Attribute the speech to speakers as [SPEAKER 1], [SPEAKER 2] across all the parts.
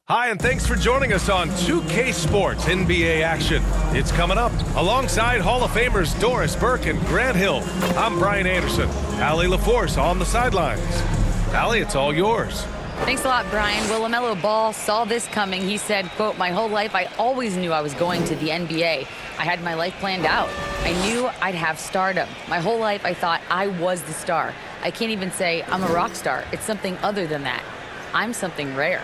[SPEAKER 1] Hi, and thanks for joining us on 2K Sports NBA action. It's coming up alongside Hall of Famers Doris Burke and Grant Hill. I'm Brian Anderson. Allie LaForce on the sidelines. Allie, it's all yours.
[SPEAKER 2] Thanks a lot, Brian. Well, LaMelo Ball saw this coming. He said, quote, "My whole life I always knew I was going to the NBA. I had my life planned out. I knew I'd have stardom. My whole life I thought I was the star. I can't even say I'm a rock star. It's something other than that. I'm something rare."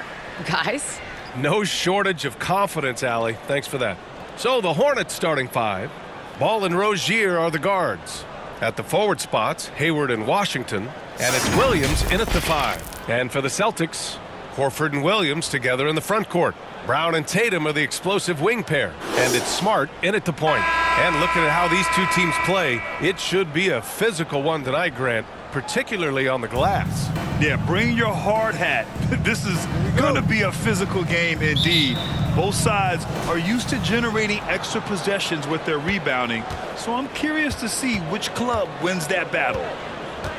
[SPEAKER 2] Guys?
[SPEAKER 1] No shortage of confidence, Allie. Thanks for that. So the Hornets starting five. Ball and Rozier are the guards. At the forward spots, Hayward and Washington. And it's Williams in at the five. And for the Celtics, Horford and Williams together in the front court. Brown and Tatum are the explosive wing pair. And it's Smart in at the point. And looking at how these two teams play, it should be a physical one tonight, Grant, particularly on the glass.
[SPEAKER 3] Yeah, bring your hard hat. This is going to be a physical game indeed. Both sides are used to generating extra possessions with their rebounding, so I'm curious to see which club wins that battle.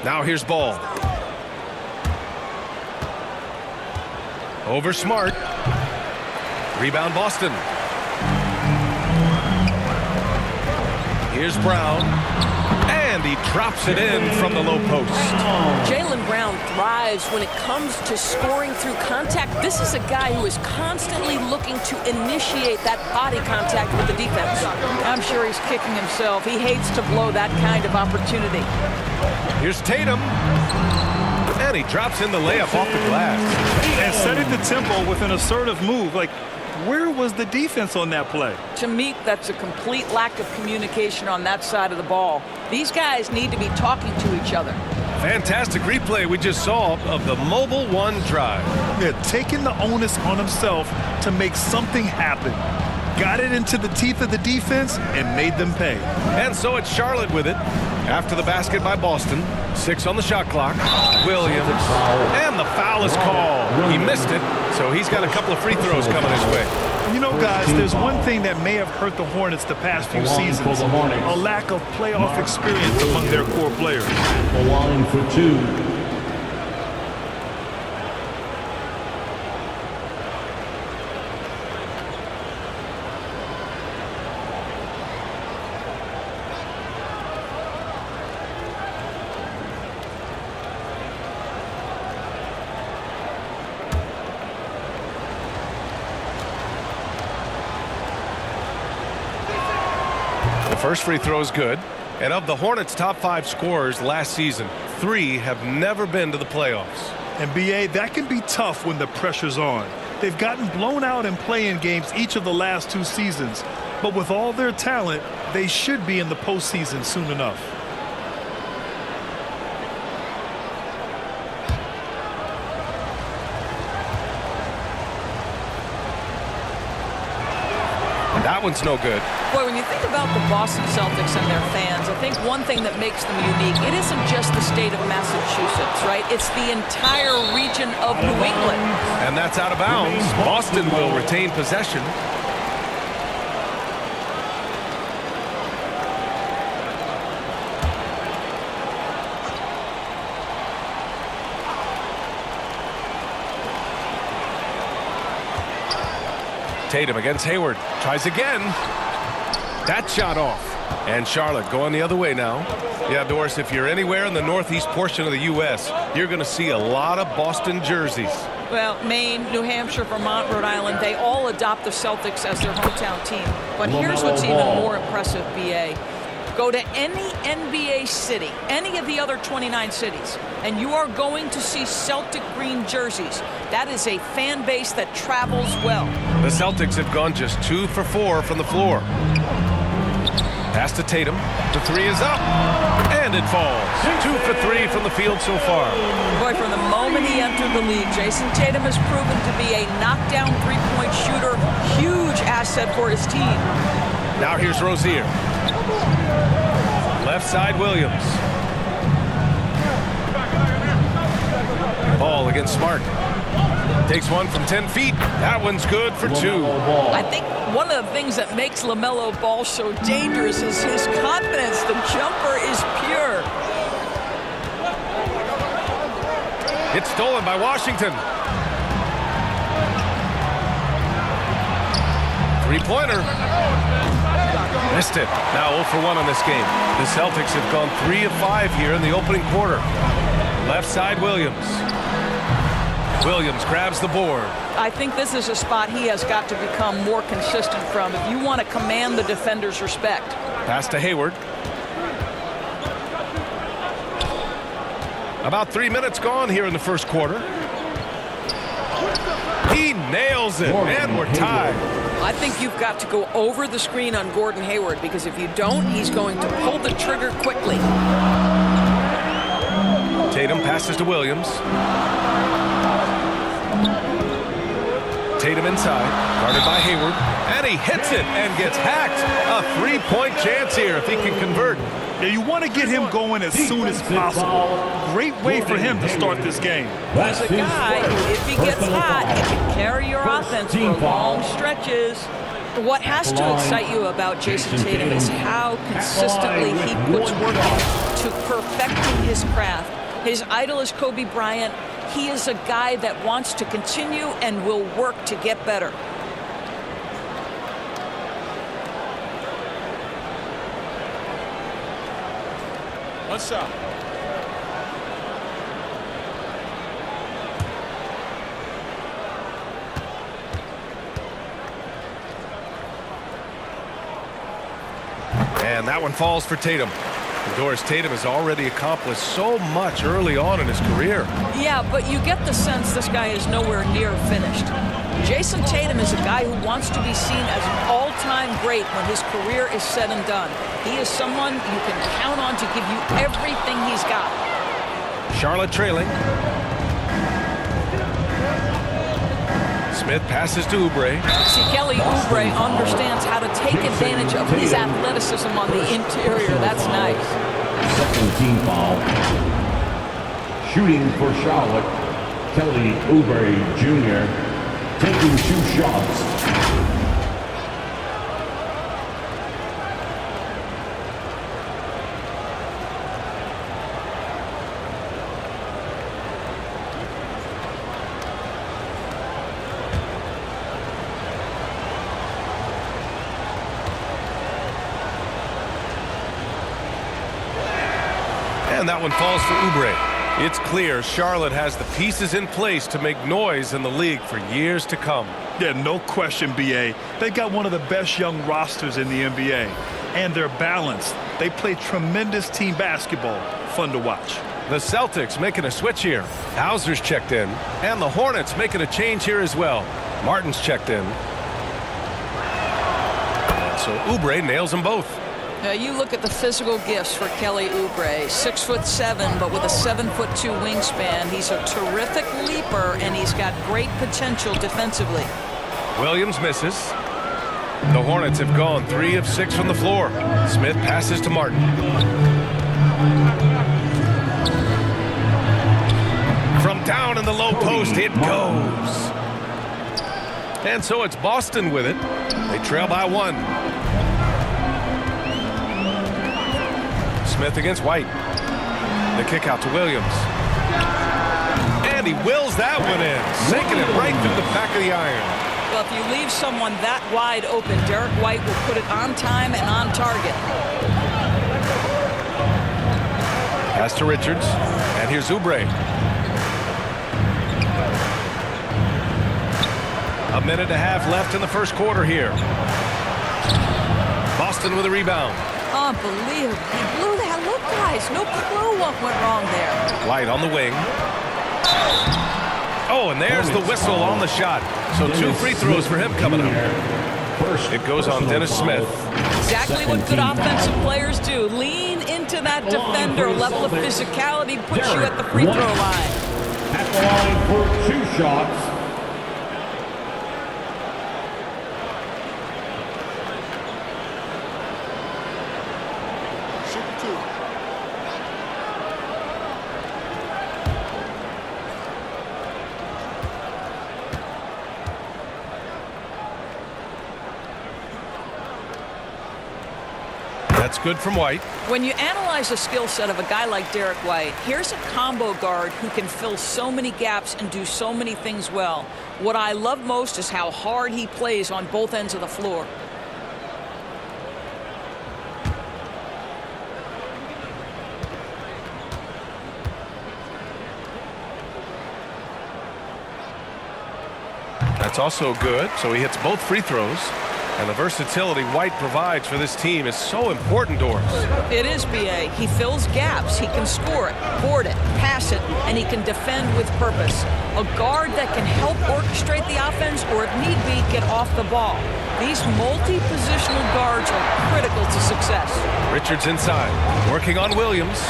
[SPEAKER 1] Now here's Ball. Over Smart. Rebound Boston. Here's Brown. And he drops it in from the low post.
[SPEAKER 4] Jaylen Brown thrives when it comes to scoring through contact. This is a guy who is constantly looking to initiate that body contact with the defense.
[SPEAKER 5] I'm sure he's kicking himself. He hates to blow that kind of opportunity.
[SPEAKER 1] Here's Tatum. And he drops in the layup off the glass.
[SPEAKER 3] And setting the tempo with an assertive move. Like, where was the defense on that play?
[SPEAKER 5] To me, that's a complete lack of communication on that side of the ball. These guys need to be talking to each other.
[SPEAKER 1] Fantastic replay we just saw of the mobile one drive.
[SPEAKER 3] Yeah, taking the onus on himself to make something happen. Got it into the teeth of the defense and made them pay.
[SPEAKER 1] And so it's Charlotte with it. After the basket by Boston. 6 on the shot clock. Williams. And the foul is called. He missed it, so he's got a couple of free throws coming his way.
[SPEAKER 3] You know, guys, there's one thing that may have hurt the Hornets the past few seasons. A lack of playoff experience among their core players.
[SPEAKER 6] The line for two.
[SPEAKER 1] First free throw is good. And of the Hornets' top 5 scorers last season, 3 have never been to the playoffs.
[SPEAKER 3] And BA, that can be tough when the pressure's on. They've gotten blown out in play-in games each of the last 2 seasons. But with all their talent, they should be in the postseason soon enough.
[SPEAKER 1] That one's no good.
[SPEAKER 5] Boy, when you think about the Boston Celtics and their fans, I think one thing that makes them unique, it isn't just the state of Massachusetts, right? It's the entire region of New England.
[SPEAKER 1] And that's out of bounds. Boston will retain possession. Tatum against Hayward. Tries again. That shot off. And Charlotte going the other way now. Yeah, Doris, if you're anywhere in the northeast portion of the U.S., you're going to see a lot of Boston jerseys.
[SPEAKER 5] Well, Maine, New Hampshire, Vermont, Rhode Island, they all adopt the Celtics as their hometown team. But here's what's even more impressive, BA. Go to any NBA city, any of the other 29 cities, and you are going to see Celtic green jerseys. That is a fan base that travels well.
[SPEAKER 1] The Celtics have gone just 2 for 4 from the floor. Pass to Tatum. The 3 is up. And it falls. 2 for 3 from the field so far.
[SPEAKER 5] Boy, from the moment he entered the league, Jason Tatum has proven to be a knockdown three-point shooter. Huge asset for his team.
[SPEAKER 1] Now here's Rozier. Left side, Williams. Ball against Smart. Takes one from 10 feet. That one's good for 2.
[SPEAKER 5] I think one of the things that makes LaMelo Ball so dangerous is his confidence. The jumper is pure.
[SPEAKER 1] It's stolen by Washington. Three-pointer. Missed it. Now 0 for 1 on this game. The Celtics have gone 3 of 5 here in the opening quarter. Left side, Williams. Williams grabs the board.
[SPEAKER 5] I think this is a spot he has got to become more consistent from if you want to command the defender's respect.
[SPEAKER 1] Pass to Hayward. About 3 minutes gone here in the first quarter. He nails it, and we're tied.
[SPEAKER 5] I think you've got to go over the screen on Gordon Hayward, because if you don't, he's going to pull the trigger quickly.
[SPEAKER 1] Tatum passes to Williams. Tatum inside, guarded by Hayward, and he hits it and gets hacked. A three-point chance here if he can convert.
[SPEAKER 3] Yeah, you want to get him going as soon as possible. Great way for him to start this game.
[SPEAKER 5] He's a guy who, if he gets hot, he can carry your offense for long stretches. What has to excite you about Jason Tatum is how consistently he puts work into perfecting his craft. His idol is Kobe Bryant. He is a guy that wants to continue and will work to get better.
[SPEAKER 3] What's up?
[SPEAKER 1] And that one falls for Tatum. Doris Tatum has already accomplished so much early on in his career.
[SPEAKER 5] Yeah, but you get the sense this guy is nowhere near finished. Jason Tatum is a guy who wants to be seen as an all-time great when his career is said and done. He is someone you can count on to give you everything he's got.
[SPEAKER 1] Charlotte trailing. Smith passes to Oubre.
[SPEAKER 5] See, Kelly Oubre understands how to take advantage of his athleticism on the interior. That's nice.
[SPEAKER 6] Second team foul. Shooting for Charlotte, Kelly Oubre Jr. taking 2 shots.
[SPEAKER 1] And that one falls for Oubre. It's clear Charlotte has the pieces in place to make noise in the league for years to come.
[SPEAKER 3] Yeah, no question, B.A. They got one of the best young rosters in the NBA. And they're balanced. They play tremendous team basketball. Fun to watch.
[SPEAKER 1] The Celtics making a switch here. Hauser's checked in. And the Hornets making a change here as well. Martin's checked in. And so Oubre nails them both.
[SPEAKER 5] You look at the physical gifts for Kelly Oubre. 6'7", but with a 7'2" wingspan. He's a terrific leaper, and he's got great potential defensively.
[SPEAKER 1] Williams misses. The Hornets have gone 3 of 6 from the floor. Smith passes to Martin. From down in the low post, it goes. And so it's Boston with it. They trail by 1. Smith against White. The kick out to Williams. And he wills that one in, sinking it right through the back of the iron.
[SPEAKER 5] Well, if you leave someone that wide open, Derek White will put it on time and on target.
[SPEAKER 1] Pass to Richards. And here's Oubre. A minute and a half left in the first quarter here. Boston with a rebound.
[SPEAKER 5] Unbelievable. He blew that. Look, guys, no clue what went wrong there.
[SPEAKER 1] White on the wing. Oh, and there's the whistle on the shot. So 2 free throws for him coming up. It goes on Dennis Smith.
[SPEAKER 5] Exactly what good offensive players do. Lean into that defender. Level of physicality puts you at the free throw line.
[SPEAKER 6] At the line for 2 shots.
[SPEAKER 1] That's good from White.
[SPEAKER 5] When you analyze the skill set of a guy like Derek White, here's a combo guard who can fill so many gaps and do so many things well. What I love most is how hard he plays on both ends of the floor.
[SPEAKER 1] That's also good. So he hits both free throws. And the versatility White provides for this team is so important, Doris.
[SPEAKER 5] It is, B.A. He fills gaps. He can score it, board it, pass it, and he can defend with purpose. A guard that can help orchestrate the offense or, if need be, get off the ball. These multi-positional guards are critical to success.
[SPEAKER 1] Richards inside, working on Williams.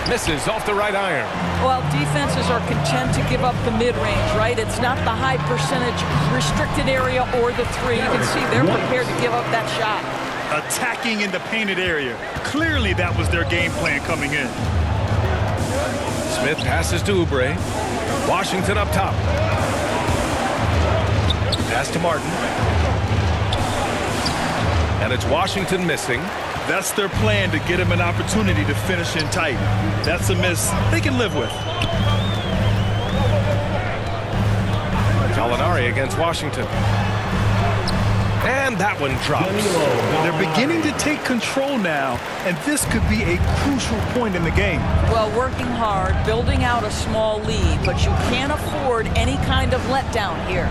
[SPEAKER 1] Misses off the right iron.
[SPEAKER 5] Well, defenses are content to give up the mid-range, right? It's not the high percentage restricted area or the three. You can see they're prepared to give up that shot.
[SPEAKER 3] Attacking in the painted area. Clearly that was their game plan coming in.
[SPEAKER 1] Smith passes to Oubre. Washington up top. Pass to Martin. And it's Washington missing.
[SPEAKER 3] That's their plan, to get him an opportunity to finish in tight. That's a miss they can live with.
[SPEAKER 1] Gallinari against Washington. And that one drops.
[SPEAKER 3] They're beginning to take control now, and this could be a crucial point in the game.
[SPEAKER 5] Well, working hard, building out a small lead, but you can't afford any kind of letdown here.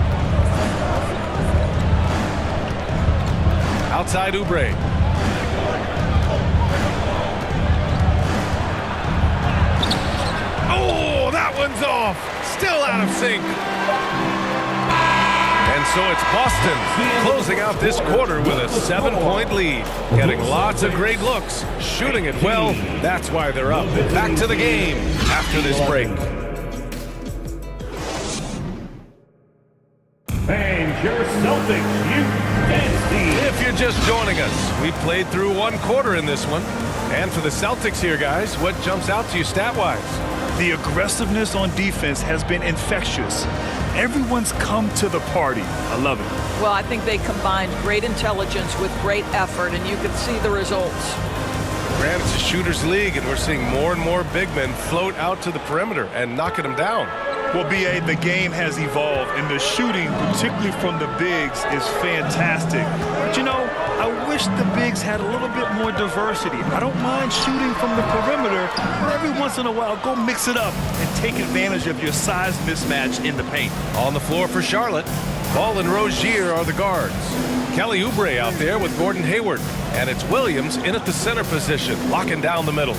[SPEAKER 1] Outside Oubre. Oh, that one's off. Still out of sync. And so it's Boston closing out this quarter with a 7-point lead. Getting lots of great looks. Shooting it well. That's why they're up. Back to the game after this break.
[SPEAKER 6] And your Celtics, you fancy.
[SPEAKER 1] If you're just joining us, we played through one quarter in this one. And for the Celtics here, guys, what jumps out to you stat-wise?
[SPEAKER 3] The aggressiveness on defense has been infectious. Everyone's come to the party. I love it.
[SPEAKER 5] Well, I think they combined great intelligence with great effort, and you can see the results.
[SPEAKER 1] Grant, it's a shooter's league, and we're seeing more and more big men float out to the perimeter and knocking them down.
[SPEAKER 3] Well, B.A., the game has evolved, and the shooting, particularly from the bigs, is fantastic. But, you know, I wish the bigs had a little bit more diversity. I don't mind shooting from the perimeter, but every once in a while, go mix it up and take advantage of your size mismatch in the paint.
[SPEAKER 1] On the floor for Charlotte, Ball and Rozier are the guards. Kelly Oubre out there with Gordon Hayward. And it's Williams in at the center position, locking down the middle.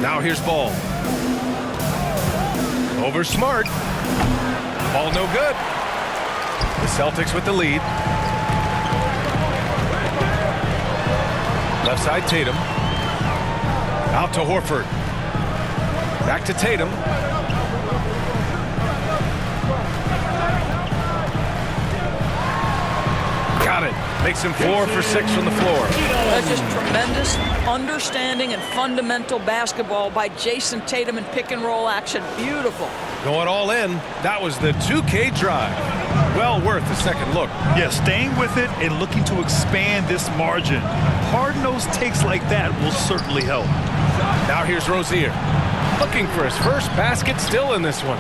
[SPEAKER 1] Now here's Ball. Over Smart. Ball no good. The Celtics with the lead. Left side Tatum. Out to Horford. Back to Tatum. Got it. Makes him 4 for 6 from the floor.
[SPEAKER 5] That's just tremendous understanding and fundamental basketball by Jason Tatum in pick and roll action. Beautiful.
[SPEAKER 1] Going all in. That was the 2K drive. Well worth a second look.
[SPEAKER 3] Yeah, staying with it and looking to expand this margin. Hard-nosed takes like that will certainly help.
[SPEAKER 1] Now here's Rozier. Looking for his first basket still in this one.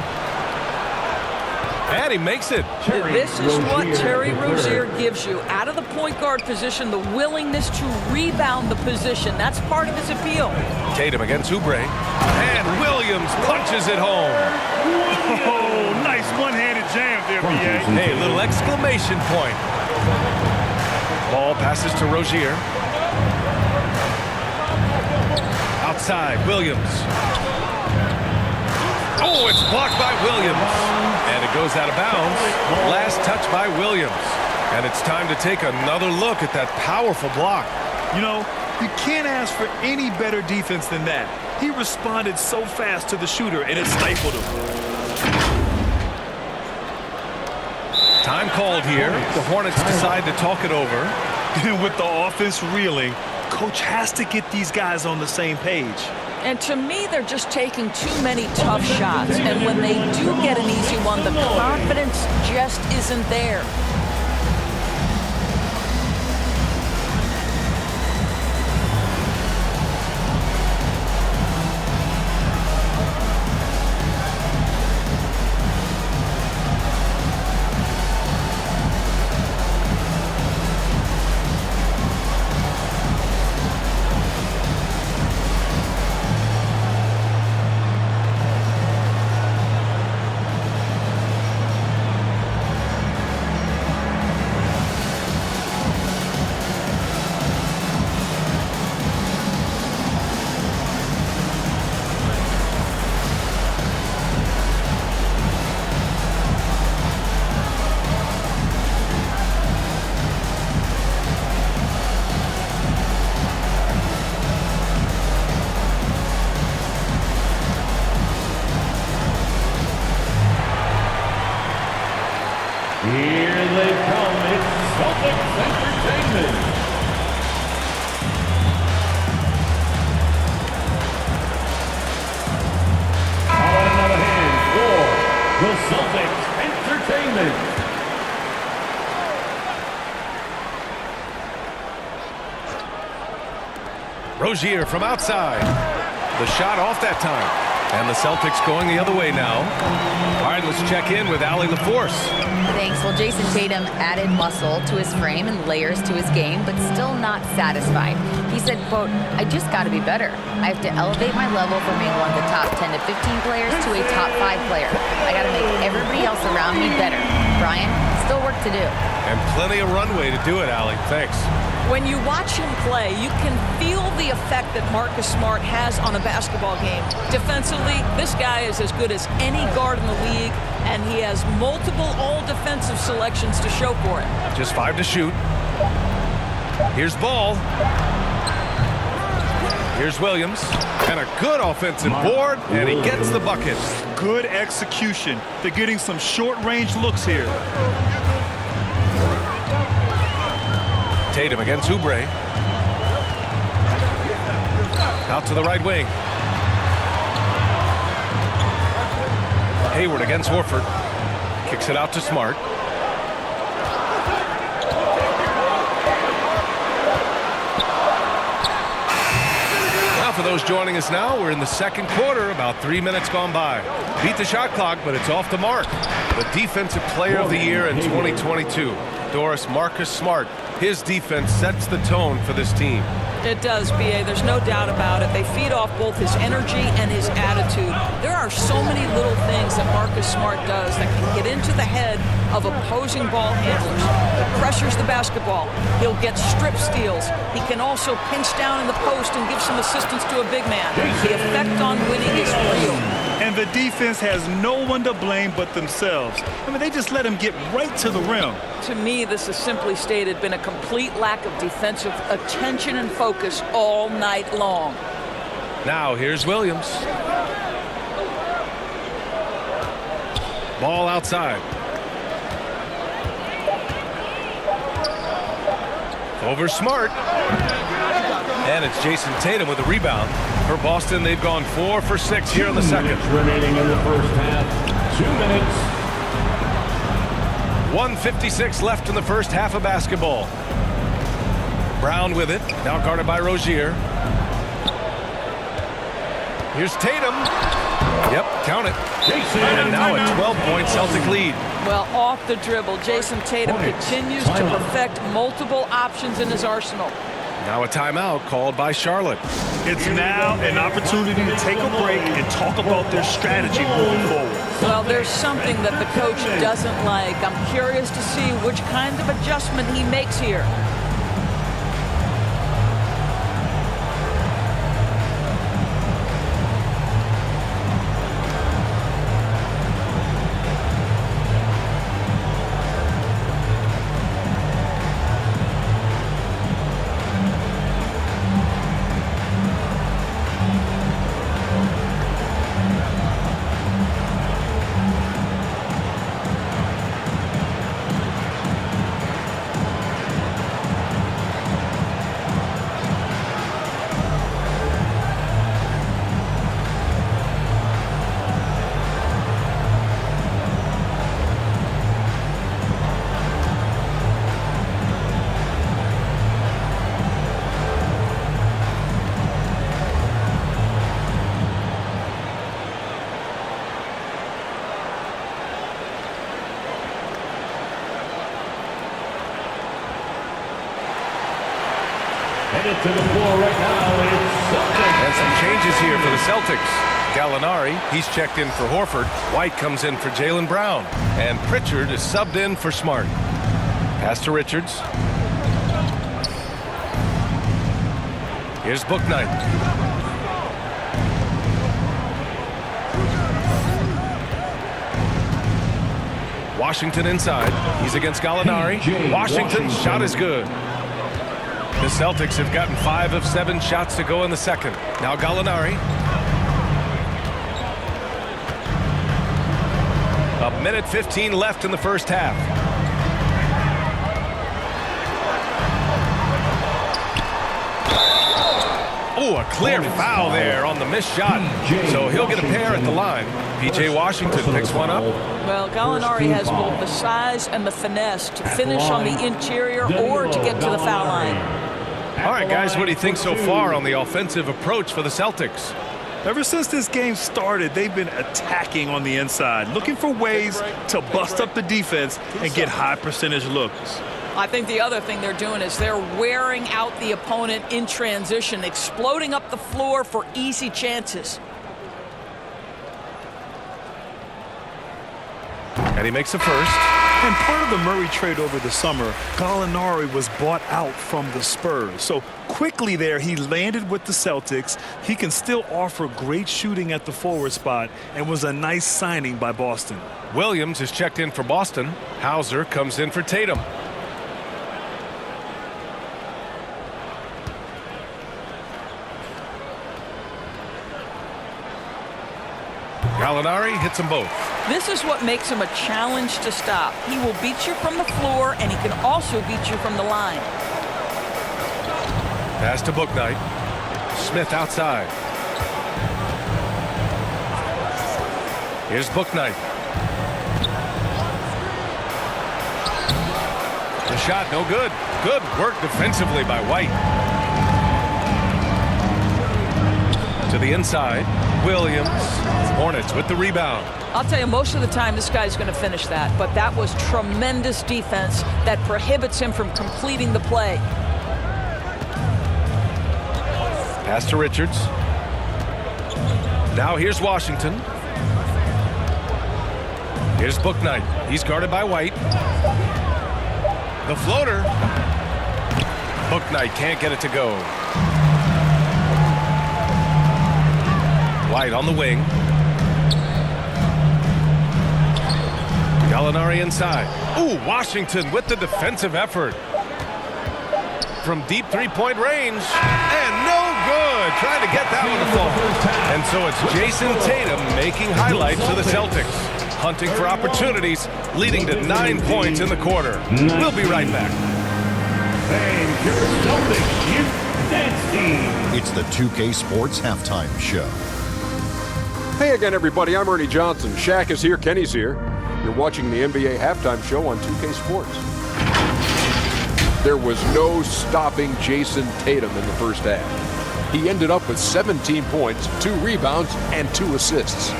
[SPEAKER 1] And he makes it.
[SPEAKER 5] This is what Terry Rozier gives you. Out of the point guard position, the willingness to rebound the position. That's part of his appeal.
[SPEAKER 1] Tatum against Oubre. And Williams punches it home.
[SPEAKER 3] Oh, nice one-handed jam there, B.A.
[SPEAKER 1] Hey, little exclamation point. Ball passes to Rozier. Outside, Williams. Oh, it's blocked by Williams. And it goes out of bounds. Last touch by Williams. And it's time to take another look at that powerful block.
[SPEAKER 3] You know, you can't ask for any better defense than that. He responded so fast to the shooter, and it stifled him.
[SPEAKER 1] Time called here. The Hornets decide to talk it over.
[SPEAKER 3] With the offense reeling, coach has to get these guys on the same page.
[SPEAKER 5] And to me, they're just taking too many tough shots. And when they do get an easy one, the confidence just isn't there.
[SPEAKER 6] Here they come. It's Celtics Entertainment. How about another hand for the Celtics Entertainment?
[SPEAKER 1] Rozier from outside. The shot off that time. And the Celtics going the other way now. All right, let's check in with Allie LaForce.
[SPEAKER 2] Thanks. Well, Jason Tatum added muscle to his frame and layers to his game, but still not satisfied. He said, quote, I just got to be better. I have to elevate my level from being one of the top 10 to 15 players to a top 5 player. I got to make everybody else around me better. Brian, still work to do.
[SPEAKER 1] And plenty of runway to do it, Allie. Thanks.
[SPEAKER 5] When you watch him play, you can feel the effect that Marcus Smart has on a basketball game. Defensively, this guy is as good as any guard in the league, and he has multiple all-defensive selections to show for it.
[SPEAKER 1] Just 5 to shoot. Here's Ball. Here's Williams. And a good offensive board, and he gets the bucket.
[SPEAKER 3] Good execution. They're getting some short-range looks here.
[SPEAKER 1] Tatum against Oubre. Out to the right wing. Hayward against Horford. Kicks it out to Smart. Now for those joining us now, we're in the second quarter, about 3 minutes gone by. Beat the shot clock, but it's off the mark. The Defensive Player of the Year in 2022, Doris Marcus Smart. His defense sets the tone for this team.
[SPEAKER 5] It does, B.A. There's no doubt about it. They feed off both his energy and his attitude. There are so many little things that Marcus Smart does that can get into the head of opposing ball handlers. He pressures the basketball. He'll get strip steals. He can also pinch down in the post and give some assistance to a big man. The effect on winning is real.
[SPEAKER 3] And the defense has no one to blame but themselves. I mean, they just let him get right to the rim.
[SPEAKER 5] To me, this has simply stated been a complete lack of defensive attention and focus all night long.
[SPEAKER 1] Now here's Williams. Ball outside. Over Smart. And it's Jason Tatum with a rebound. For Boston, they've gone 4 for 6 here in the second.
[SPEAKER 6] Remaining in the first half. 2 minutes.
[SPEAKER 1] 1:56 left in the first half of basketball. Brown with it. Now guarded by Rozier. Here's Tatum. Yep, count it. And now a 12-point Celtic lead.
[SPEAKER 5] Well, off the dribble, Jason Tatum continues to perfect multiple options in his arsenal.
[SPEAKER 1] Now a timeout called by Charlotte.
[SPEAKER 3] It's now an opportunity to take a break and talk about their strategy moving forward.
[SPEAKER 5] Well, there's something that the coach doesn't like. I'm curious to see which kind of adjustment he makes here.
[SPEAKER 6] Headed to the floor right now, it's Celtics.
[SPEAKER 1] And some changes here for the Celtics. Gallinari, he's checked in for Horford. White comes in for Jaylen Brown. And Pritchard is subbed in for Smart. Pass to Richards. Here's Bouknight. Washington inside. He's against Gallinari. Washington's shot is good. The Celtics have gotten 5 of 7 shots to go in the second. Now Gallinari. A minute 15 left in the first half. Oh, a clear foul there on the missed shot. So he'll get a pair at the line. P.J. Washington picks one up.
[SPEAKER 5] Well, Gallinari has both the size and the finesse to finish on the interior or to get to the foul line.
[SPEAKER 1] All right, guys, what do you think so far on the offensive approach for the Celtics?
[SPEAKER 3] Ever since this game started, they've been attacking on the inside, looking for ways to bust up the defense and get high percentage looks.
[SPEAKER 5] I think the other thing they're doing is they're wearing out the opponent in transition, exploding up the floor for easy chances.
[SPEAKER 1] And he makes a first.
[SPEAKER 3] And part of the Murray trade over the summer, Gallinari was bought out from the Spurs. So quickly there, he landed with the Celtics. He can still offer great shooting at the forward spot and was a nice signing by Boston.
[SPEAKER 1] Williams is checked in for Boston. Hauser comes in for Tatum. Gallinari hits them both.
[SPEAKER 5] This is what makes him a challenge to stop. He will beat you from the floor, and he can also beat you from the line.
[SPEAKER 1] Pass to Bouknight. Smith outside. Here's Bouknight. The shot no good. Good work defensively by White. To the inside. Williams. Hornets with the rebound.
[SPEAKER 5] I'll tell you, most of the time this guy's going to finish that, but that was tremendous defense that prohibits him from completing the play.
[SPEAKER 1] Pass to Richards. Now here's Washington. Here's Bouknight. He's guarded by White. The floater. Bouknight can't get it to go. White on the wing. Gallinari inside. Ooh, Washington with the defensive effort. From deep three-point range. And no good. Trying to get that one to fall. And so it's Jason Tatum making highlights for the Celtics. Hunting for opportunities, leading to 9 points in the quarter. We'll be right back.
[SPEAKER 6] And your Celtics Youth Dance Team.
[SPEAKER 7] It's the 2K Sports Halftime Show.
[SPEAKER 8] Hey again, everybody. I'm Ernie Johnson. Shaq is here. Kenny's here. You're watching the NBA Halftime Show on 2K Sports. There was no stopping Jason Tatum in the first half. He ended up with 17 points, 2 rebounds, and 2 assists.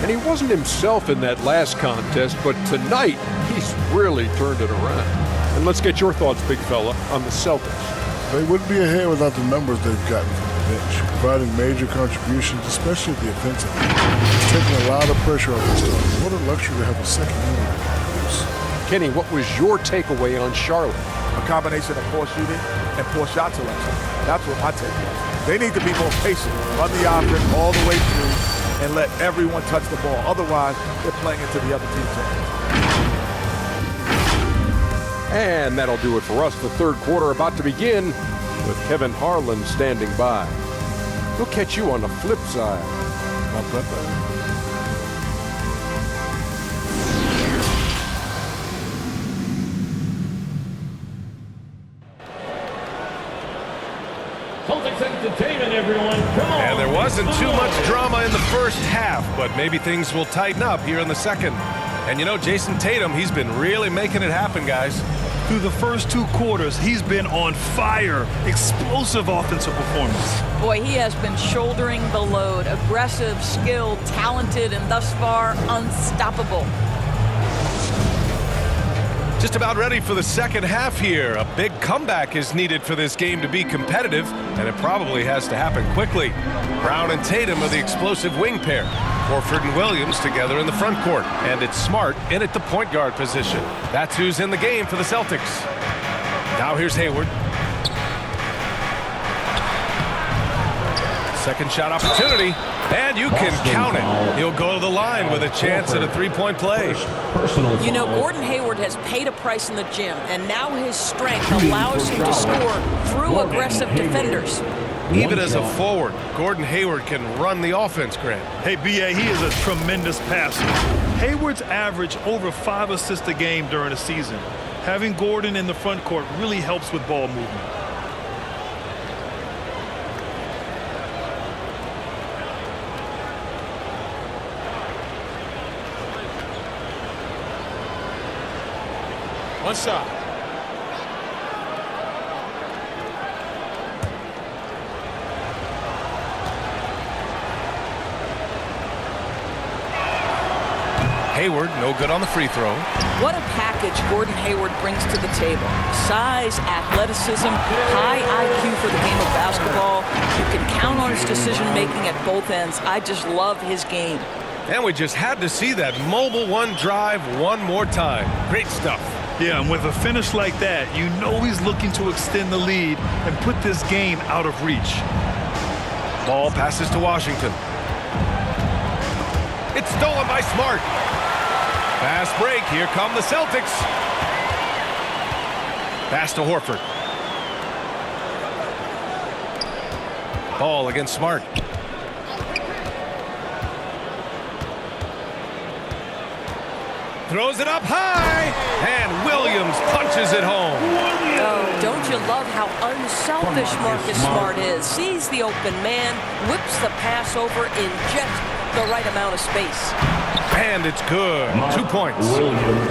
[SPEAKER 8] And he wasn't himself in that last contest, but tonight, he's really turned it around. And let's get your thoughts, big fella, on the Celtics.
[SPEAKER 9] They wouldn't be ahead without the numbers they've gotten from the bench, providing major contributions, especially defensively. Taking a lot of pressure off the starters. What a luxury to have a second unit to produce.
[SPEAKER 8] Kenny, what was your takeaway on Charlotte?
[SPEAKER 10] A combination of poor shooting and poor shot selection. That's what my take was. They need to be more patient, run the offense all the way through, and let everyone touch the ball. Otherwise, they're playing into the other team's hands.
[SPEAKER 8] And that'll do it for us. The third quarter about to begin with Kevin Harlan standing by. We'll catch you on the flip side.
[SPEAKER 6] Celtics entertainment, everyone. Come on.
[SPEAKER 1] And there wasn't too much drama in the first half, but maybe things will tighten up here in the second. And you know, Jason Tatum, he's been really making it happen, guys.
[SPEAKER 3] Through the first 2 quarters, he's been on fire. Explosive offensive performance.
[SPEAKER 5] Boy, he has been shouldering the load. Aggressive, skilled, talented, and thus far unstoppable.
[SPEAKER 1] Just about ready for the second half here. A big comeback is needed for this game to be competitive, and it probably has to happen quickly. Brown and Tatum are the explosive wing pair. Horford and Williams together in the front court. And it's Smart in at the point guard position. That's who's in the game for the Celtics. Now here's Hayward. Second shot opportunity. And you can count it. He'll go to the line with a chance at a three-point play.
[SPEAKER 4] You know, Gordon Hayward has paid a price in the gym, and now his strength allows him to score through aggressive defenders.
[SPEAKER 1] Even as a forward, Gordon Hayward can run the offense, Grant.
[SPEAKER 3] Hey, B.A., he is a tremendous passer. Hayward's averaged over 5 assists a game during the season. Having Gordon in the front court really helps with ball movement.
[SPEAKER 10] One shot.
[SPEAKER 1] Hayward, no good on the free throw.
[SPEAKER 5] What a package Gordon Hayward brings to the table. Size, athleticism, high IQ for the game of basketball. You can count on his decision-making at both ends. I just love his game.
[SPEAKER 1] And we just had to see that mobile one drive one more time. Great stuff.
[SPEAKER 3] Yeah, and with a finish like that, you know he's looking to extend the lead and put this game out of reach.
[SPEAKER 1] Ball passes to Washington. It's stolen by Smart. Fast break. Here come the Celtics. Pass to Horford. Ball against Smart. Throws it up high. And Williams punches it home.
[SPEAKER 4] Oh, don't you love how unselfish Marcus Smart is? Sees the open man, whips the pass over in just the right amount of space.
[SPEAKER 1] And it's good. 2 points.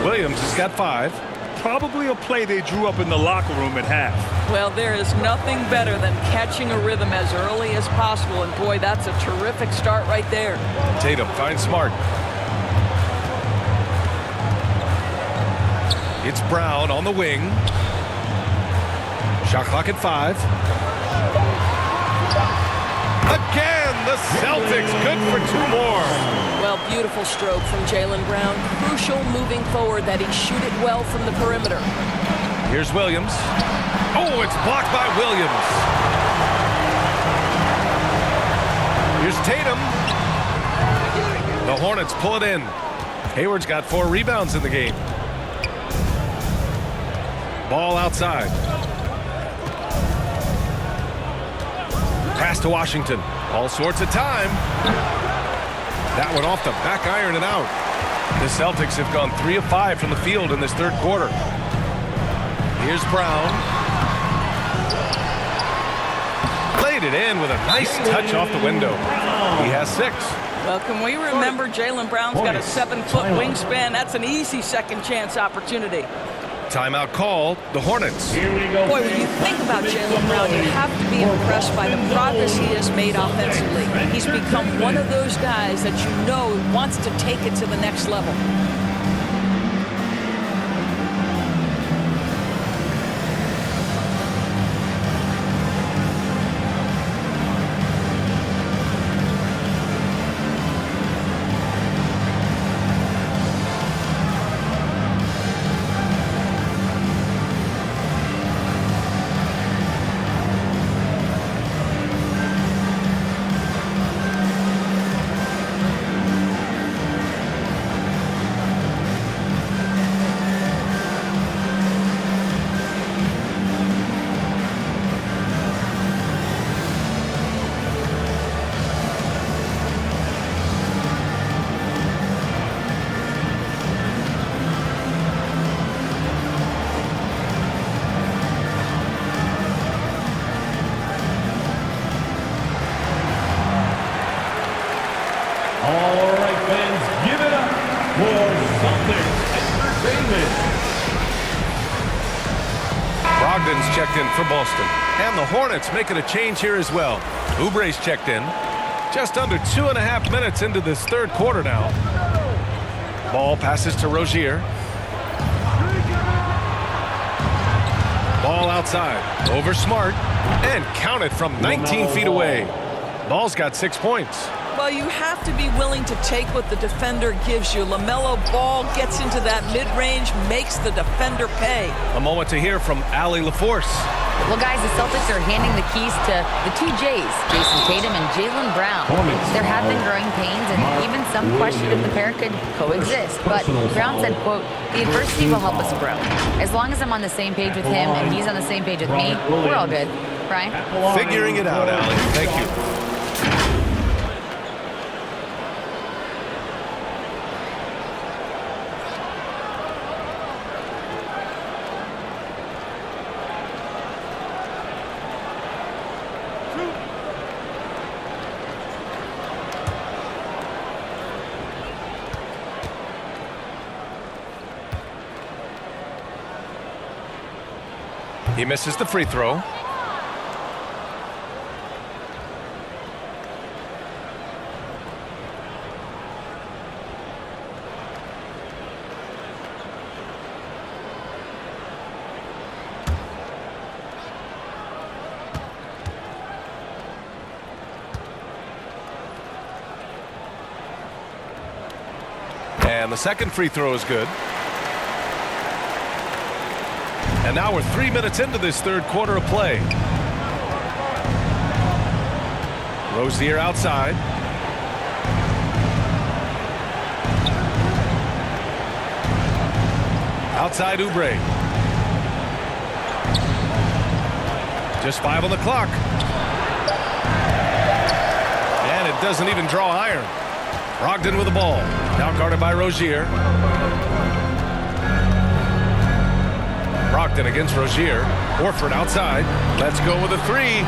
[SPEAKER 1] Williams has got 5.
[SPEAKER 3] Probably a play they drew up in the locker room at half.
[SPEAKER 5] Well, there is nothing better than catching a rhythm as early as possible. And boy, that's a terrific start right there.
[SPEAKER 1] Tatum finds Smart. It's Brown on the wing. Shot clock at 5. Again, the Celtics good for 2 more.
[SPEAKER 4] Well, beautiful stroke from Jaylen Brown. Crucial moving forward that he shoot it well from the perimeter.
[SPEAKER 1] Here's Williams. Oh, it's blocked by Williams. Here's Tatum. The Hornets pull it in. Hayward's got 4 rebounds in the game. Ball outside. Pass to Washington. All sorts of time. That one off the back iron and out. The Celtics have gone 3 of 5 from the field in this third quarter. Here's Brown. Laid it in with a nice touch off the window. He has 6.
[SPEAKER 5] Well, can we remember Jaylen Brown's got a 7-foot wingspan? That's an easy second chance opportunity.
[SPEAKER 1] Timeout called. The Hornets.
[SPEAKER 4] Boy, when you think about Jaylen Brown, you have to be impressed by the progress he has made offensively. He's become one of those guys that you know wants to take it to the next level.
[SPEAKER 6] All right, fans, give it up for Celtics Entertainment.
[SPEAKER 1] Brogdon's checked in for Boston. And the Hornets making a change here as well. Oubre's checked in. Just under 2.5 minutes into this third quarter now. Ball passes to Rozier. Ball outside. Over Smart. And counted from 19 feet away. Ball's got 6 points.
[SPEAKER 5] Well, you have to be willing to take what the defender gives you. LaMelo Ball gets into that mid-range, makes the defender pay.
[SPEAKER 1] A moment to hear from Allie LaForce.
[SPEAKER 2] Well, guys, the Celtics are handing the keys to the 2 J's, Jason Tatum and Jaylen Brown. There have been growing pains and even some question if the pair could coexist. But Brown said, quote, "The adversity will help us grow. As long as I'm on the same page with him and he's on the same page with me, we're all good." Brian?
[SPEAKER 1] Figuring it out, Allie. Thank you. He misses the free throw. And the second free throw is good. And now we're 3 minutes into this third quarter of play. Rozier outside. Outside Oubre. Just 5 on the clock. And it doesn't even draw iron. Brogdon with the ball. Now guarded by Rozier. Brogdon against Rozier. Horford outside. Let's go with a three.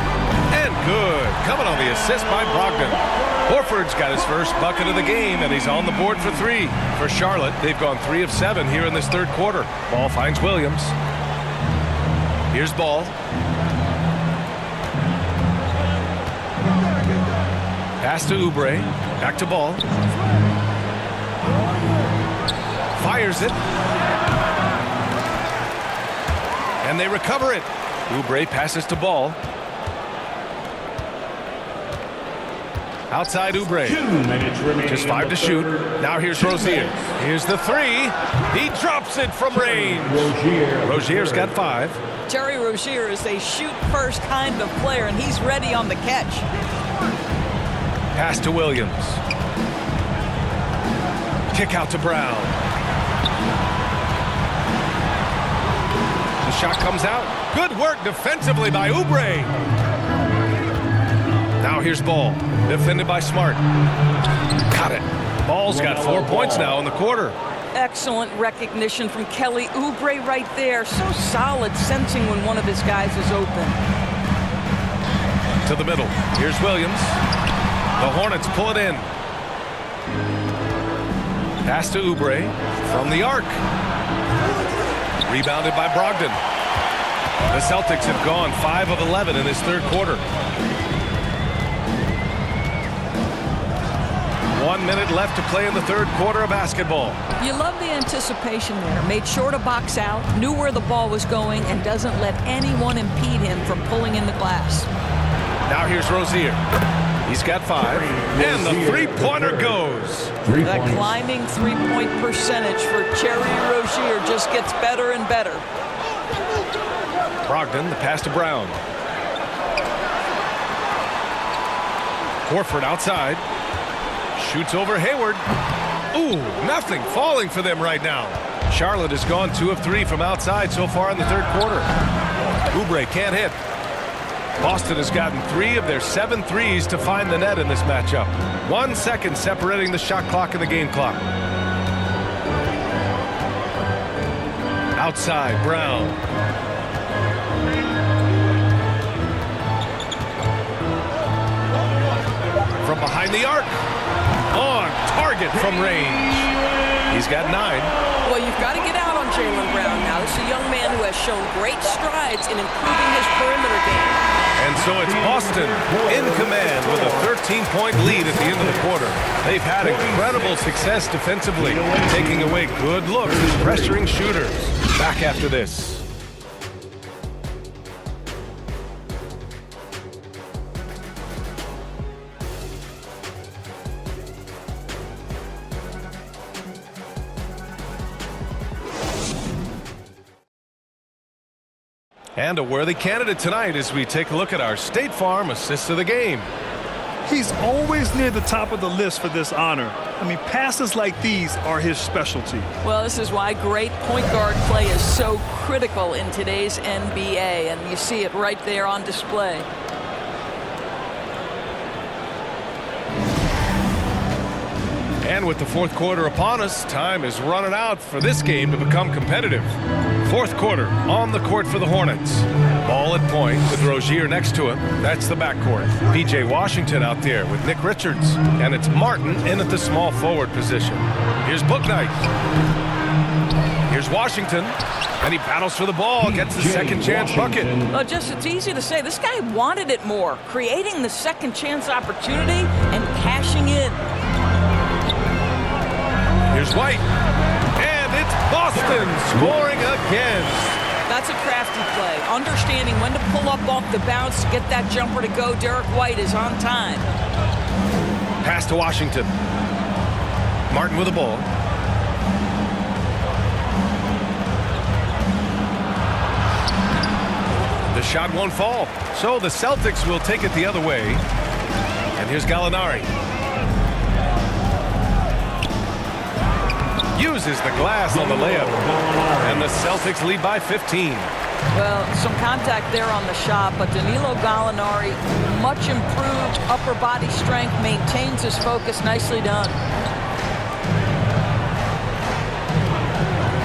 [SPEAKER 1] And good. Coming on the assist by Brogdon. Horford's got his first bucket of the game, and he's on the board for three. For Charlotte, they've gone 3 of 7 here in this third quarter. Ball finds Williams. Here's Ball. Pass to Oubre. Back to Ball. Fires it. And they recover it. Oubre passes to Ball. Outside Oubre.
[SPEAKER 6] 2 minutes remaining.
[SPEAKER 1] Just 5 to shoot. Now here's Rozier. Here's the three. He drops it from range. Rozier's got 5.
[SPEAKER 5] Terry Rozier is a shoot-first kind of player, and he's ready on the catch.
[SPEAKER 1] Pass to Williams. Kick out to Brown. The shot comes out. Good work defensively by Oubre. Now here's Ball. Defended by Smart. Got it. Ball's got 4 points now in the quarter.
[SPEAKER 5] Excellent recognition from Kelly Oubre right there. So solid, sensing when one of his guys is open.
[SPEAKER 1] To the middle. Here's Williams. The Hornets pull it in. Pass to Oubre from the arc. Rebounded by Brogdon. The Celtics have gone 5 of 11 in this third quarter. 1 minute left to play in the third quarter of basketball.
[SPEAKER 5] You love the anticipation there. Made sure to box out, knew where the ball was going, and doesn't let anyone impede him from pulling in the glass.
[SPEAKER 1] Now here's Rozier. He's got 5. And the three-pointer goes.
[SPEAKER 5] That climbing three-point percentage for Terry Rozier just gets better and better.
[SPEAKER 1] Brogdon, the pass to Brown. Horford outside. Shoots over Hayward. Ooh, nothing falling for them right now. Charlotte has gone 2 of 3 from outside so far in the third quarter. Oubre can't hit. Boston has gotten 3 of their 7 threes to find the net in this matchup. 1 second separating the shot clock and the game clock. Outside, Brown. From behind the arc. On target from range. He's got 9.
[SPEAKER 5] Well, you've got to get out on Jaylen Brown now. This is a young man who has shown great strides in improving his perimeter game.
[SPEAKER 1] And so it's Boston in command with a 13-point lead at the end of the quarter. They've had incredible success defensively, taking away good looks and pressuring shooters. Back after this. And a worthy candidate tonight as we take a look at our State Farm assists of the game.
[SPEAKER 3] He's always near the top of the list for this honor. I mean, passes like these are his specialty.
[SPEAKER 5] Well, this is why great point guard play is so critical in today's NBA, and you see it right there on display.
[SPEAKER 1] And with the fourth quarter upon us, time is running out for this game to become competitive. Fourth quarter on the court for the Hornets. Ball at point with Rozier next to him. That's the backcourt. P.J. Washington out there with Nick Richards. And it's Martin in at the small forward position. Here's Bouknight. Here's Washington, and he battles for the ball, gets the second chance bucket.
[SPEAKER 5] Well, it's easy to say. This guy wanted it more, creating the second chance opportunity and cashing in.
[SPEAKER 1] Here's White, and it's Boston scoring again.
[SPEAKER 5] That's a crafty play. Understanding when to pull up off the bounce to get that jumper to go. Derek White is on time.
[SPEAKER 1] Pass to Washington. Martin with the ball. The shot won't fall, so the Celtics will take it the other way. And here's Gallinari. Uses the glass on the layup, and the Celtics lead by 15.
[SPEAKER 5] Well, some contact there on the shot, but Danilo Gallinari, much improved upper body strength, maintains his focus. Nicely done.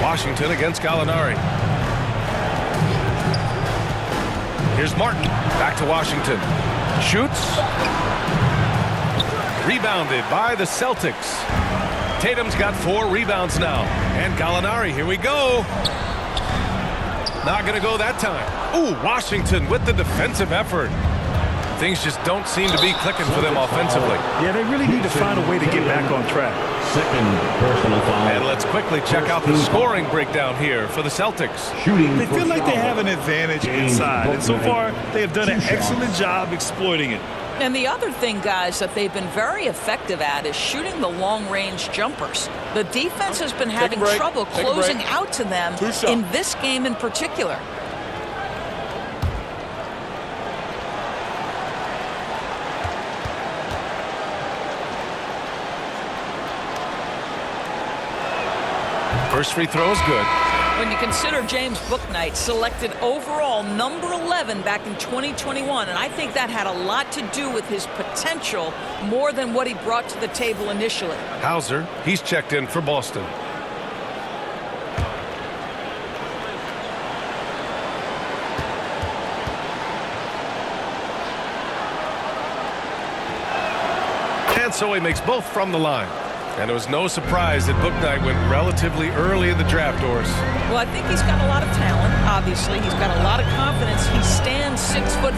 [SPEAKER 1] Washington against Gallinari. Here's Martin. Back to Washington. Shoots. Rebounded by the Celtics. Tatum's got 4 rebounds now. And Gallinari, here we go. Not going to go that time. Ooh, Washington with the defensive effort. Things just don't seem to be clicking for them offensively.
[SPEAKER 3] Yeah, they really need to find a way to get back on track.
[SPEAKER 6] Second personal foul.
[SPEAKER 1] And let's quickly check out the scoring breakdown here for the Celtics.
[SPEAKER 3] They feel like they have an advantage inside, and so far they have done an excellent job exploiting it.
[SPEAKER 5] And the other thing, guys, that they've been very effective at is shooting the long-range jumpers. The defense has been having trouble closing out to them in this game in particular.
[SPEAKER 1] First free throw is good.
[SPEAKER 5] When you consider James Bouknight selected overall number 11 back in 2021, and I think that had a lot to do with his potential more than what he brought to the table initially.
[SPEAKER 1] Hauser, he's checked in for Boston. And so he makes both from the line. And it was no surprise that Bouknight went relatively early in the draft, Doris.
[SPEAKER 5] Well, I think he's got a lot of talent, obviously. He's got a lot of confidence. He stands 6'5".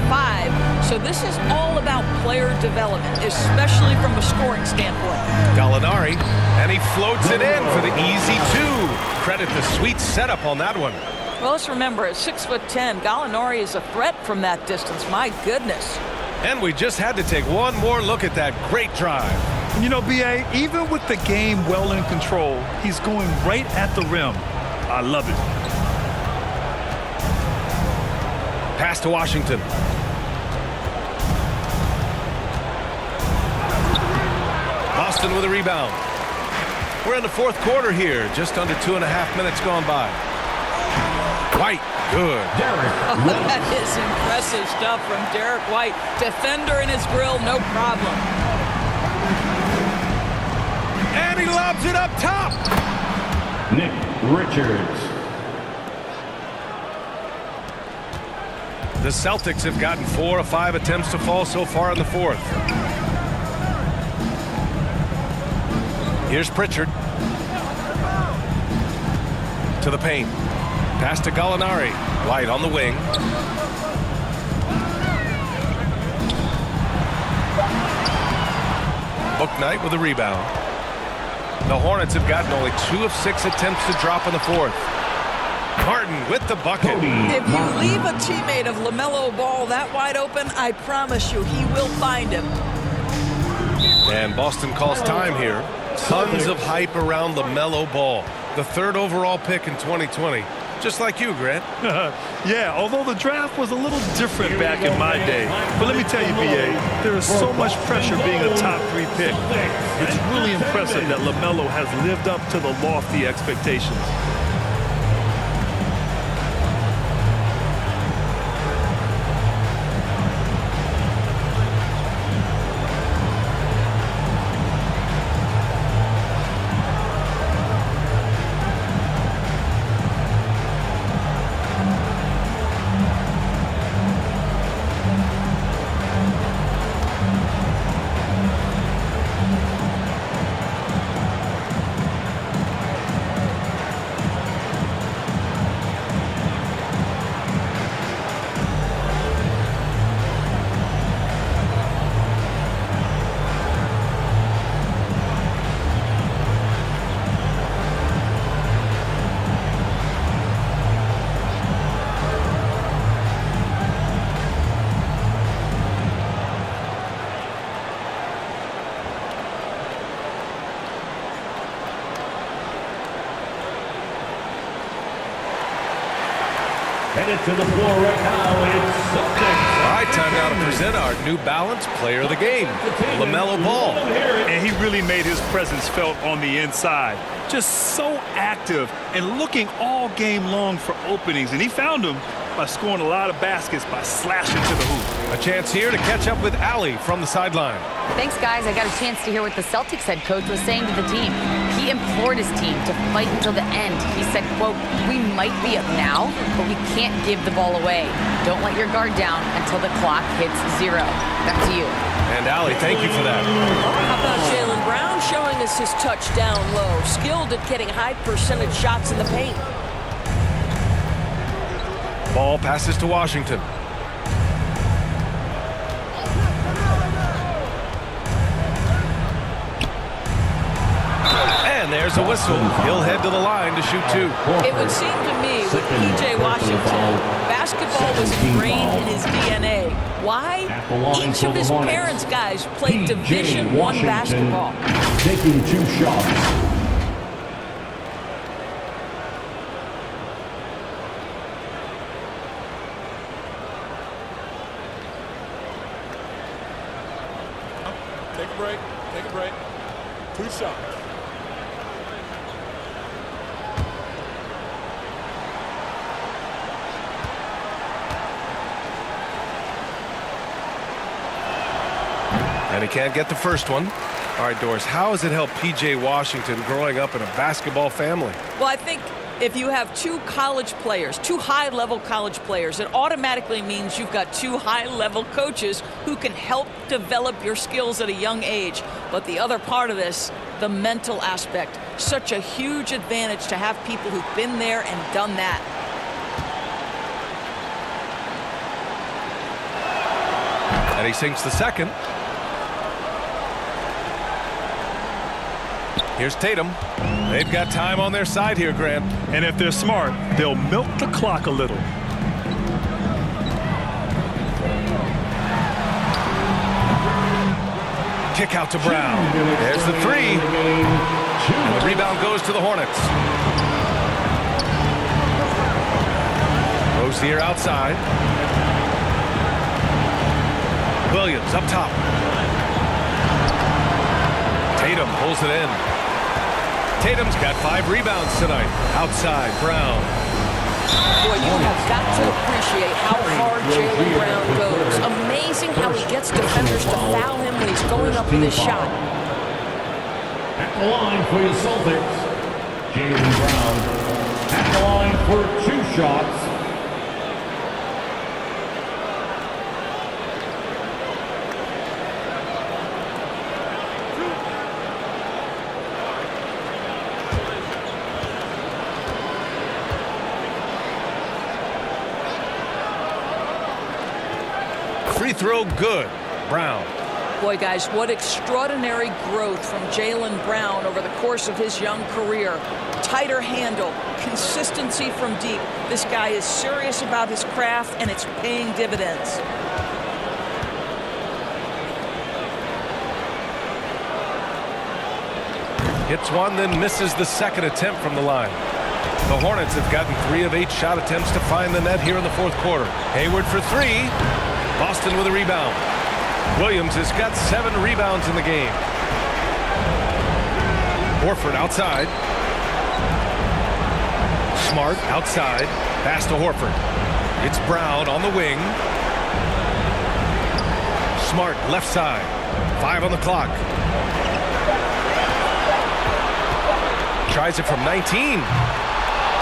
[SPEAKER 5] So this is all about player development, especially from a scoring standpoint.
[SPEAKER 1] Gallinari, and he floats it in for the easy 2. Credit the sweet setup on that one.
[SPEAKER 5] Well, let's remember, at 6'10", Gallinari is a threat from that distance. My goodness.
[SPEAKER 1] And we just had to take one more look at that great drive.
[SPEAKER 3] You know, B.A., even with the game well in control, he's going right at the rim. I love it.
[SPEAKER 1] Pass to Washington. Boston with a rebound. We're in the fourth quarter here, just under 2.5 minutes gone by. White, good.
[SPEAKER 5] Oh, that is impressive stuff from Derek White. Defender in his grill, no problem.
[SPEAKER 1] And he lobs it up top.
[SPEAKER 6] Nick Richards.
[SPEAKER 1] The Celtics have gotten 4 of 5 attempts to fall so far in the fourth. Here's Pritchard. To the paint. Pass to Gallinari. White on the wing. Bouknight with a rebound. The Hornets have gotten only 2 of 6 attempts to drop in the fourth. Martin with the bucket.
[SPEAKER 5] If you leave a teammate of LaMelo Ball that wide open, I promise you he will find him.
[SPEAKER 1] And Boston calls time here. Tons of hype around LaMelo Ball, the 3rd overall pick in 2020. Just like you, Grant.
[SPEAKER 3] Yeah, although the draft was a little different back in my day. But let me tell you, B.A., there is so much pressure being a top 3 pick. It's really impressive that LaMelo has lived up to the lofty expectations.
[SPEAKER 6] Headed to the floor right now, it's Celtics.
[SPEAKER 1] All right, time now to present our New Balance Player of the Game, LaMelo Ball.
[SPEAKER 3] And he really made his presence felt on the inside. Just so active and looking all game long for openings. And he found them by scoring a lot of baskets by slashing to the hoop.
[SPEAKER 1] A chance here to catch up with Allie from the sideline.
[SPEAKER 2] Thanks, guys. I got a chance to hear what the Celtics head coach was saying to the team. He implored his team to fight until the end. He said, quote, "We might be up now, but we can't give the ball away. Don't let your guard down until the clock hits 0. Back to you."
[SPEAKER 1] And Allie, thank you for that.
[SPEAKER 5] How about Jaylen Brown showing us his touchdown low? Skilled at getting high percentage shots in the paint.
[SPEAKER 1] Ball passes to Washington. And there's a whistle. He'll head to the line to shoot 2.
[SPEAKER 5] It would seem to me with P.J. Washington, basketball was ingrained in his DNA. Why? Each of his parents' guys played Division I basketball.
[SPEAKER 6] Taking 2 shots.
[SPEAKER 10] Take a break. Take a break. 2 shots.
[SPEAKER 1] And he can't get the first one. All right, Doris, how has it helped P.J. Washington growing up in a basketball family?
[SPEAKER 5] Well, I think if you have 2 college players, 2 high-level college players, it automatically means you've got 2 high-level coaches who can help develop your skills at a young age. But the other part of this, the mental aspect, such a huge advantage to have people who've been there and done that.
[SPEAKER 1] And he sinks the second. Here's Tatum. They've got time on their side here, Grant.
[SPEAKER 3] And if they're smart, they'll milk the clock a little.
[SPEAKER 1] Kick out to Brown. There's the 3. And the rebound goes to the Hornets. Rozier outside. Williams up top. Tatum pulls it in. Tatum's got 5 rebounds tonight. Outside, Brown.
[SPEAKER 5] Boy, you have got to appreciate how hard Jaylen Brown goes. Amazing how he gets defenders to foul him when he's going up with his shot.
[SPEAKER 6] At the line for your Celtics, Jaylen Brown. At the line for 2 shots.
[SPEAKER 1] Free throw good. Brown.
[SPEAKER 5] Boy, guys, what extraordinary growth from Jaylen Brown over the course of his young career. Tighter handle, consistency from deep. This guy is serious about his craft, and it's paying dividends.
[SPEAKER 1] Hits one, then misses the second attempt from the line. The Hornets have gotten 3 of 8 shot attempts to find the net here in the 4th quarter. Hayward for 3. Boston with a rebound. Williams has got 7 rebounds in the game. Horford outside. Smart outside. Pass to Horford. It's Brown on the wing. Smart left side. 5 on the clock. Tries it from 19.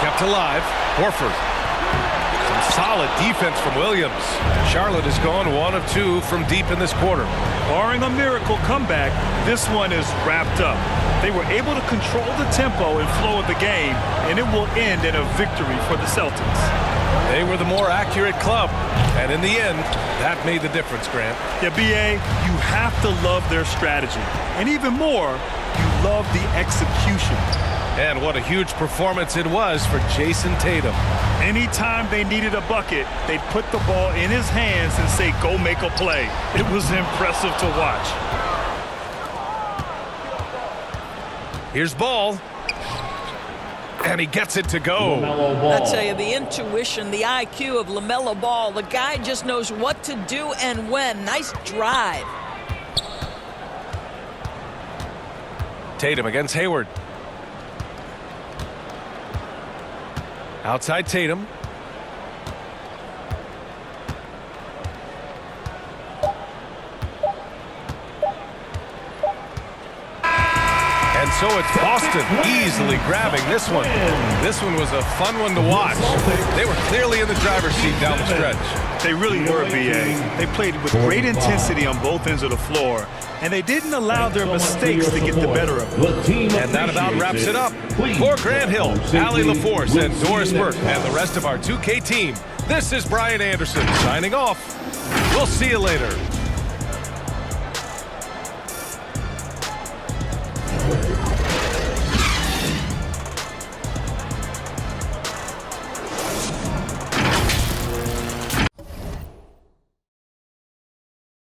[SPEAKER 1] Kept alive. Horford. Solid defense from Williams. Charlotte has gone 1 of 2 from deep in this quarter.
[SPEAKER 3] Barring a miracle comeback, this one is wrapped up. They were able to control the tempo and flow of the game, and it will end in a victory for the Celtics.
[SPEAKER 1] They were the more accurate club, and in the end, that made the difference, Grant.
[SPEAKER 3] Yeah, B.A., you have to love their strategy. And even more, you love the execution.
[SPEAKER 1] And what a huge performance it was for Jason Tatum.
[SPEAKER 3] Anytime they needed a bucket, they'd put the ball in his hands and say, go make a play. It was impressive to watch.
[SPEAKER 1] Here's Ball. And he gets it to go.
[SPEAKER 6] LaMelo Ball.
[SPEAKER 5] I tell you, the intuition, the IQ of LaMelo Ball, the guy just knows what to do and when. Nice drive.
[SPEAKER 1] Tatum against Hayward. Outside Tatum. And so it's Boston easily grabbing this one. This one was a fun one to watch. They were clearly in the driver's seat down the stretch.
[SPEAKER 3] They really were, B.A. They played with great intensity on both ends of the floor, and they didn't allow their mistakes to get the better of them.
[SPEAKER 1] And that about wraps it up. For Grant Hill, Allie LaForce, and Doris Burke, and the rest of our 2K team, this is Brian Anderson signing off. We'll see you later.